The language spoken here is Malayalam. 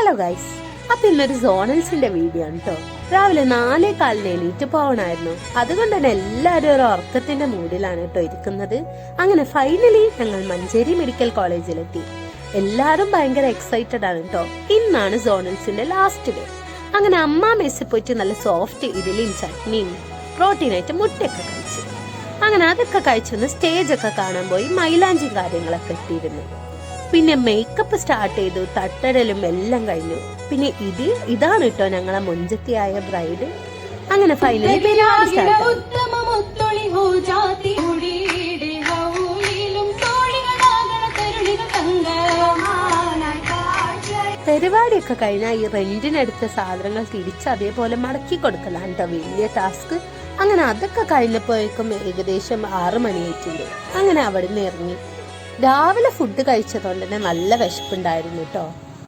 ഹലോ ഗൈസ്, അപ്പൊ ഇന്നൊരു സോണൽസിന്റെ വീഡിയോ ആണ് കേട്ടോ. രാവിലെ 4:15 എണീറ്റ് പോകണമായിരുന്നു. അതുകൊണ്ട് തന്നെ എല്ലാവരും ഒരു ഉറക്കത്തിന്റെ മൂഡിലാണ് കേട്ടോ ഇരിക്കുന്നത്. അങ്ങനെ ഫൈനലി ഞങ്ങൾ മഞ്ചേരി മെഡിക്കൽ കോളേജിലെത്തി. എല്ലാരും ഭയങ്കര എക്സൈറ്റഡ് ആണ് കേട്ടോ. ഇന്നാണ് സോണൽസിന്റെ ലാസ്റ്റ് ഡേ. അങ്ങനെ അമ്മ മെസ്സിൽ പോയിട്ട് നല്ല സോഫ്റ്റ് ഇഡലിയും ചട്നിയും പ്രോട്ടീനായിട്ട് മുട്ടയൊക്കെ കഴിച്ചു. അങ്ങനെ അതൊക്കെ കഴിച്ചൊന്ന് സ്റ്റേജൊക്കെ കാണാൻ പോയി. മൈലാഞ്ചി കാര്യങ്ങളൊക്കെ ഇട്ടിരുന്നു. പിന്നെ മേക്കപ്പ് സ്റ്റാർട്ട് ചെയ്തു. തട്ടടലും എല്ലാം കഴിഞ്ഞു. പിന്നെ ഇതാണ് കേട്ടോ ഞങ്ങളെ മുൻചത്തിയായ ബ്രൈഡ്. അങ്ങനെ ഫൈനലി പരിപാടി പരിപാടിയൊക്കെ കഴിഞ്ഞാൽ ഈ റെന്റിനെടുത്ത സാധനങ്ങൾ തിരിച്ച് അതേപോലെ മടക്കി കൊടുക്കലാണ് കേട്ടോ വലിയ ടാസ്ക്. അങ്ങനെ അതൊക്കെ കഴിഞ്ഞപ്പോഴേക്കും ഏകദേശം 6 മണിയായിട്ടുണ്ട്. അങ്ങനെ അവിടെ നിന്ന് ഇറങ്ങി. രാവിലെ ഫുഡ് കഴിച്ചതുകൊണ്ട് തന്നെ നല്ല വിശപ്പുണ്ടായിരുന്നു കേട്ടോ.